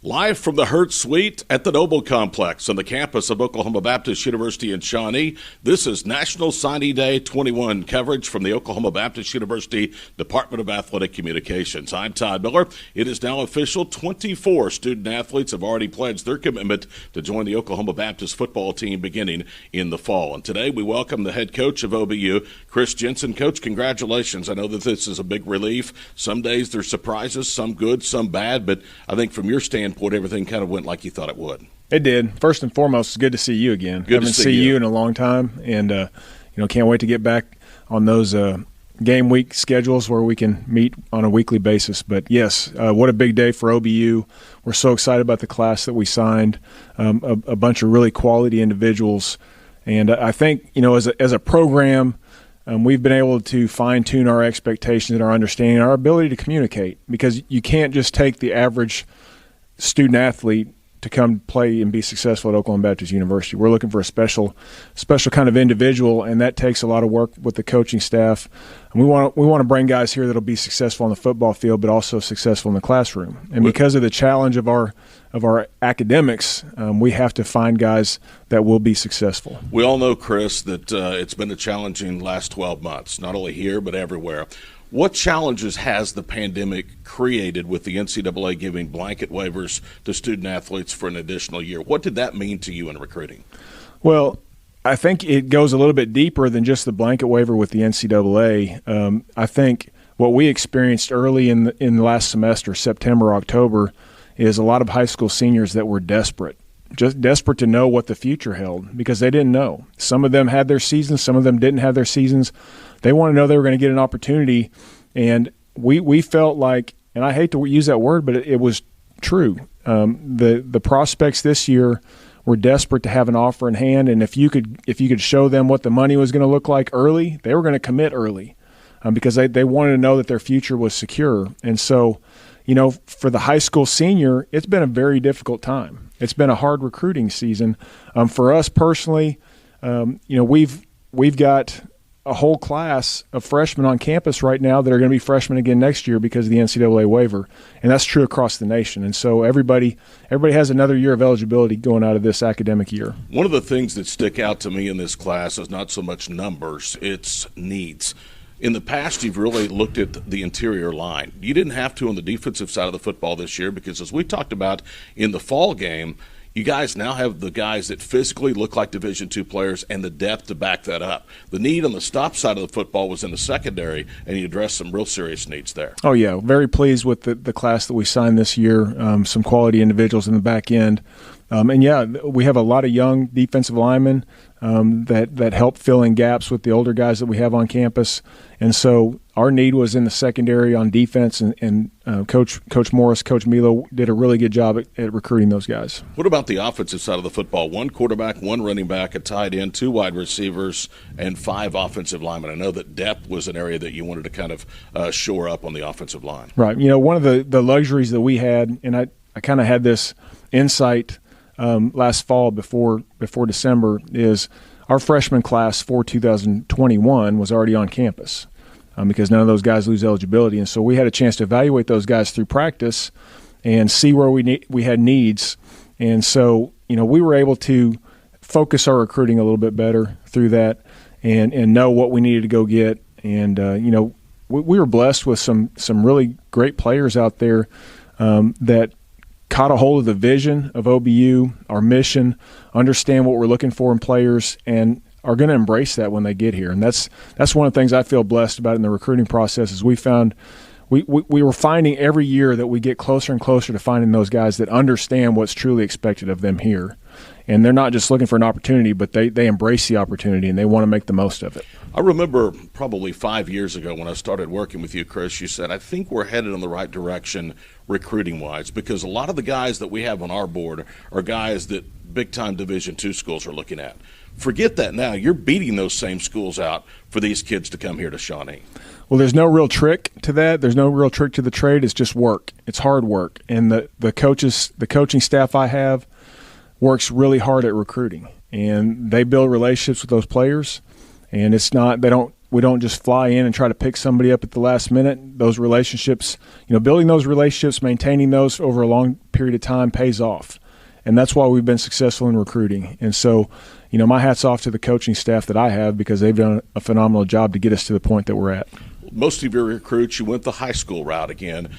Live from the Hurt Suite at the Noble Complex on the campus of Oklahoma Baptist University in Shawnee, this is National Signing Day 21 coverage from the Oklahoma Baptist University Department of Athletic Communications. I'm Todd Miller. It is now official. 24 student-athletes have already pledged their commitment to join the Oklahoma Baptist football team beginning in the fall. And today we welcome the head coach of OBU, Chris Jensen. Coach, congratulations. I know that this is a big relief. Some days there's surprises, some good, some bad, but I think from your standpoint, everything kind of went like you thought it would. It did. First and foremost, it's good to see you again. Good to see you in a long time, and can't wait to get back on those game week schedules where we can meet on a weekly basis. But yes, what a big day for OBU. We're so excited about the class that we signed, a bunch of really quality individuals, and I think as a program. We've been able to fine-tune our expectations and our understanding, our ability to communicate, because you can't just take the average student-athlete to come play and be successful at Oklahoma Baptist University. We're looking for a special kind of individual, and that takes a lot of work with the coaching staff. And we want to bring guys here that will be successful on the football field, but also successful in the classroom. And because of the challenge of our academics, we have to find guys that will be successful. We all know, Chris, that it's been a challenging last 12 months, not only here but everywhere. What challenges has the pandemic created with the NCAA giving blanket waivers to student-athletes for an additional year? What did that mean to you in recruiting? Well, I think it goes a little bit deeper than just the blanket waiver with the NCAA. I think what we experienced early in the last semester, September, October, is a lot of high school seniors that were desperate to know what the future held, because they didn't know. Some of them had their seasons, some of them didn't have their seasons. They want to know they were going to get an opportunity, and we felt like, and I hate to use that word, but it was true. The prospects this year were desperate to have an offer in hand, and if you could show them what the money was going to look like early, they were going to commit early, because they wanted to know that their future was secure. And so, for the high school senior, it's been a very difficult time. It's been a hard recruiting season. For us personally, we've got a whole class of freshmen on campus right now that are going to be freshmen again next year because of the NCAA waiver, and that's true across the nation. And so everybody has another year of eligibility going out of this academic year. One of the things that stick out to me in this class is not so much numbers, it's needs. In the past, you've really looked at the interior line. You didn't have to on the defensive side of the football this year because, as we talked about in the fall game, you guys now have the guys that physically look like Division II players and the depth to back that up. The need on the stop side of the football was in the secondary, and you addressed some real serious needs there. Oh, yeah. Very pleased with the class that we signed this year, some quality individuals in the back end. We have a lot of young defensive linemen that help fill in gaps with the older guys that we have on campus. And so our need was in the secondary on defense, and Coach Morris, Coach Milo did a really good job at recruiting those guys. What about the offensive side of the football? 1 quarterback, 1 running back, a tight end, 2 wide receivers, and 5 offensive linemen. I know that depth was an area that you wanted to kind of shore up on the offensive line. Right. One of the luxuries that we had, and I kind of had this insight last fall before December, is our freshman class for 2021 was already on campus because none of those guys lose eligibility. And so we had a chance to evaluate those guys through practice and see where we had needs. And so, we were able to focus our recruiting a little bit better through that and know what we needed to go get. And, we were blessed with some really great players out there that caught a hold of the vision of OBU, our mission, understand what we're looking for in players, and are going to embrace that when they get here. And that's one of the things I feel blessed about in the recruiting process is we were finding every year that we get closer and closer to finding those guys that understand what's truly expected of them here. And they're not just looking for an opportunity, but they embrace the opportunity and they want to make the most of it. I remember probably 5 years ago when I started working with you, Chris, you said, I think we're headed in the right direction recruiting-wise, because a lot of the guys that we have on our board are guys that big-time Division II schools are looking at. Forget that now. You're beating those same schools out for these kids to come here to Shawnee. Well, there's no real trick to that. There's no real trick to the trade. It's just work. It's hard work. And the coaching staff I have works really hard at recruiting. And they build relationships with those players. And it's not, they don't just fly in and try to pick somebody up at the last minute. Those relationships, building those relationships, maintaining those over a long period of time pays off. And that's why we've been successful in recruiting. And so, my hat's off to the coaching staff that I have, because they've done a phenomenal job to get us to the point that we're at. Most of your recruits, you went the high school route again.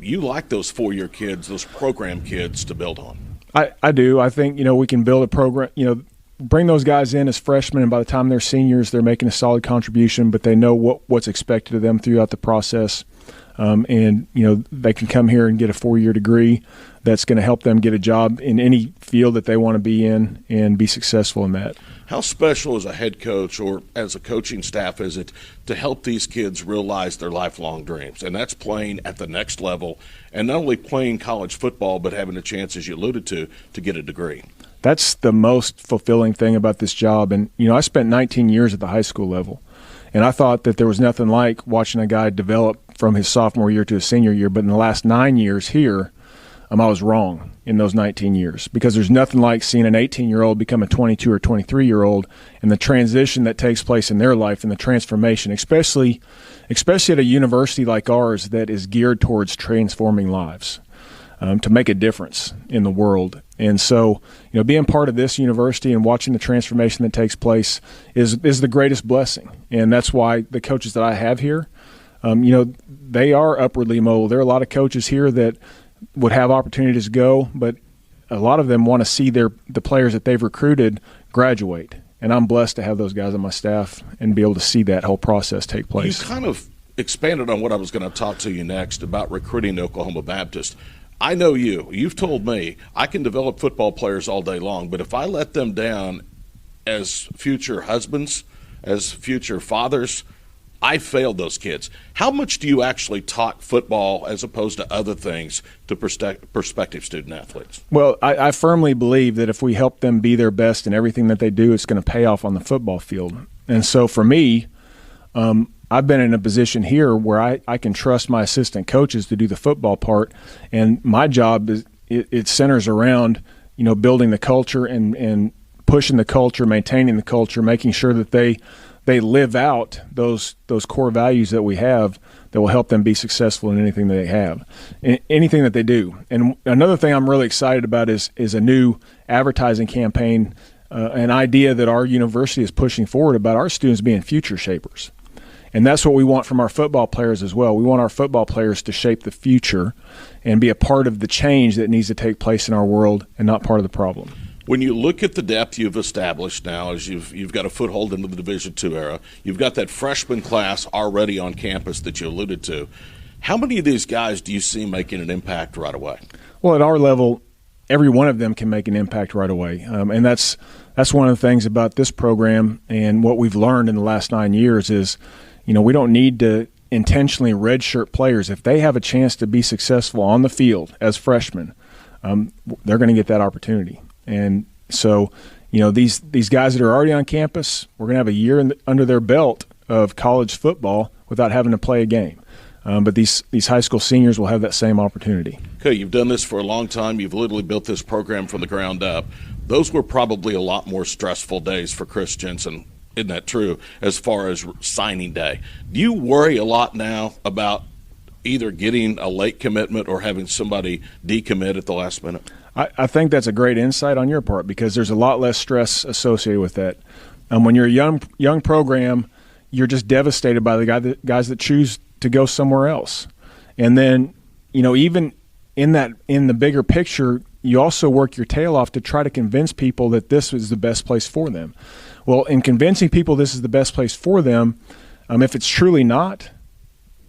You like those 4-year kids, those program kids to build on. I do. I think, we can build a program, bring those guys in as freshmen, and by the time they're seniors, they're making a solid contribution, but they know what's expected of them throughout the process. And they can come here and get a 4-year degree that's going to help them get a job in any field that they want to be in and be successful in that. How special as a head coach or as a coaching staff is it to help these kids realize their lifelong dreams? And that's playing at the next level, and not only playing college football, but having a chance, as you alluded to get a degree. That's the most fulfilling thing about this job. And, I spent 19 years at the high school level, and I thought that there was nothing like watching a guy develop from his sophomore year to his senior year. But in the last 9 years here, I was wrong in those 19 years, because there's nothing like seeing an 18-year-old become a 22 or 23-year-old, and the transition that takes place in their life and the transformation, especially at a university like ours that is geared towards transforming lives, to make a difference in the world. And so, being part of this university and watching the transformation that takes place is the greatest blessing. And that's why the coaches that I have here, they are upwardly mobile. There are a lot of coaches here that would have opportunities to go, but a lot of them want to see the players that they've recruited graduate. And I'm blessed to have those guys on my staff and be able to see that whole process take place. You kind of expanded on what I was going to talk to you next about recruiting to Oklahoma Baptist. I know you've told me I can develop football players all day long, but if I let them down as future husbands, as future fathers, I failed those kids. How much do you actually talk football as opposed to other things to prospective student athletes? Well, I firmly believe that if we help them be their best in everything that they do, it's going to pay off on the football field. And so for me, I've been in a position here where I can trust my assistant coaches to do the football part, and my job is it centers around building the culture and pushing the culture, maintaining the culture, making sure that they live out those core values that we have that will help them be successful in anything that they have, anything that they do. And another thing I'm really excited about is a new advertising campaign, an idea that our university is pushing forward about our students being future shapers. And that's what we want from our football players as well. We want our football players to shape the future and be a part of the change that needs to take place in our world and not part of the problem. When you look at the depth you've established now, as you've got a foothold into the Division II era, you've got that freshman class already on campus that you alluded to. How many of these guys do you see making an impact right away? Well, at our level, every one of them can make an impact right away. And that's one of the things about this program and what we've learned in the last 9 years is, we don't need to intentionally redshirt players. If they have a chance to be successful on the field as freshmen, they're going to get that opportunity. And so, these guys that are already on campus, we're going to have a year under their belt of college football without having to play a game. But these high school seniors will have that same opportunity. Okay, you've done this for a long time. You've literally built this program from the ground up. Those were probably a lot more stressful days for Chris Jensen. Isn't that true, as far as signing day? Do you worry a lot now about either getting a late commitment or having somebody decommit at the last minute? I think that's a great insight on your part, because there's a lot less stress associated with that. When you're a young program, you're just devastated by the guys that choose to go somewhere else. And then, even in the bigger picture, you also work your tail off to try to convince people that this is the best place for them. Well, in convincing people this is the best place for them, if it's truly not,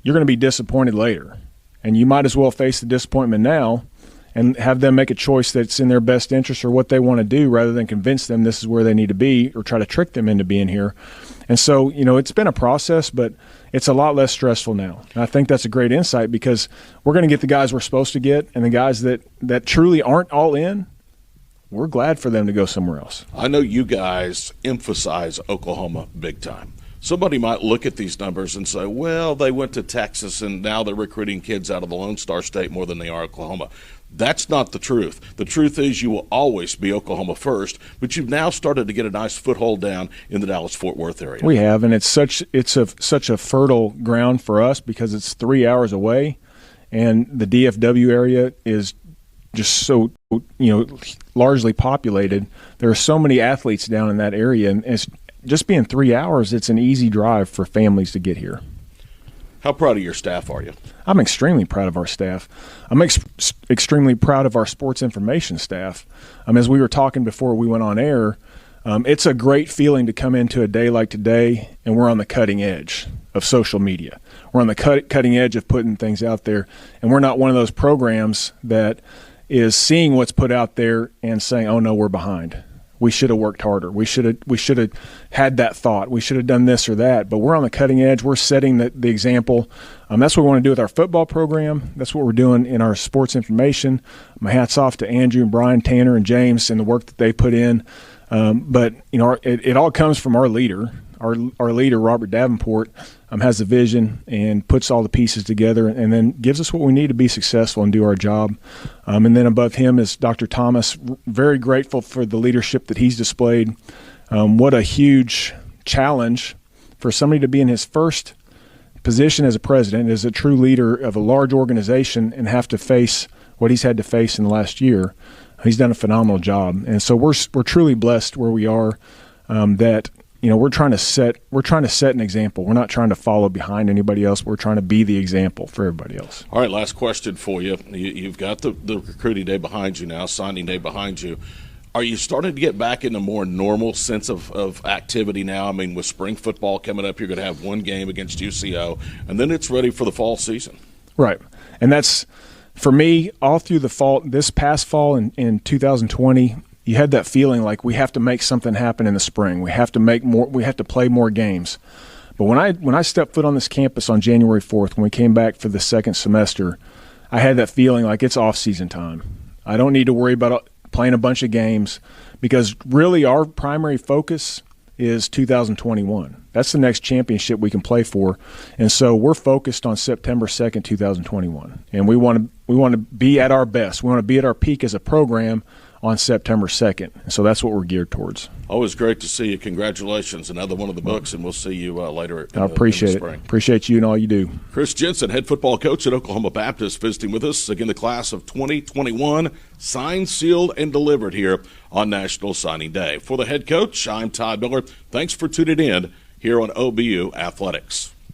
you're going to be disappointed later. And you might as well face the disappointment now and have them make a choice that's in their best interest or what they want to do, rather than convince them this is where they need to be or try to trick them into being here. And so, it's been a process, but it's a lot less stressful now. And I think that's a great insight, because we're going to get the guys we're supposed to get, and the guys that truly aren't all in, we're glad for them to go somewhere else. I know you guys emphasize Oklahoma big time. Somebody might look at these numbers and say, well, they went to Texas and now they're recruiting kids out of the Lone Star State more than they are Oklahoma. That's not the truth. The truth is you will always be Oklahoma first, but you've now started to get a nice foothold down in the Dallas-Fort Worth area. We have, and it's such a fertile ground for us because it's 3 hours away, and the DFW area is just so largely populated. There are so many athletes down in that area, and it's just being 3 hours. It's an easy drive for families to get here. How proud of your staff are you? I'm extremely proud of our staff. I'm extremely proud of our sports information staff. As we were talking before we went on air, it's a great feeling to come into a day like today and we're on the cutting edge of social media. We're on the cutting edge of putting things out there, and we're not one of those programs that is seeing what's put out there and saying, oh, no, we're behind. We should have worked harder. We should have had that thought. We should have done this or that. But we're on the cutting edge. We're setting the example. That's what we want to do with our football program. That's what we're doing in our sports information. My hat's off to Andrew and Brian, Tanner, and James and the work that they put in. But it all comes from our leader. Our leader, Robert Davenport, has the vision and puts all the pieces together and then gives us what we need to be successful and do our job. And then above him is Dr. Thomas. Very grateful for the leadership that he's displayed. What a huge challenge for somebody to be in his first position as a president, as a true leader of a large organization, and have to face what he's had to face in the last year. He's done a phenomenal job. And so we're truly blessed where we are, that we're trying to set an example. We're not trying to follow behind anybody else. We're trying to be the example for everybody else. All right, last question for you. You've got the recruiting day behind you now, signing day behind you. Are you starting to get back in a more normal sense of activity now? I mean, with spring football coming up, you're going to have one game against UCO, and then it's ready for the fall season. Right, and that's, for me, all through the fall, this past fall in 2020, you had that feeling like we have to make something happen in the spring. We have to make more. We have to play more games. But when I stepped foot on this campus on January 4th, when we came back for the second semester, I had that feeling like it's off-season time. I don't need to worry about playing a bunch of games because really our primary focus is 2021. That's the next championship we can play for. And so we're focused on September 2nd, 2021. And we want to be at our best. We want to be at our peak as a program on September 2nd. And so that's what we're geared towards. Always great to see you. Congratulations. Another one of the books, and we'll see you later I appreciate in the spring. Appreciate you and all you do. Chris Jensen, head football coach at Oklahoma Baptist, visiting with us. Again, the class of 2021, signed, sealed, and delivered here on National Signing Day. For the head coach, I'm Todd Miller. Thanks for tuning in here on OBU Athletics.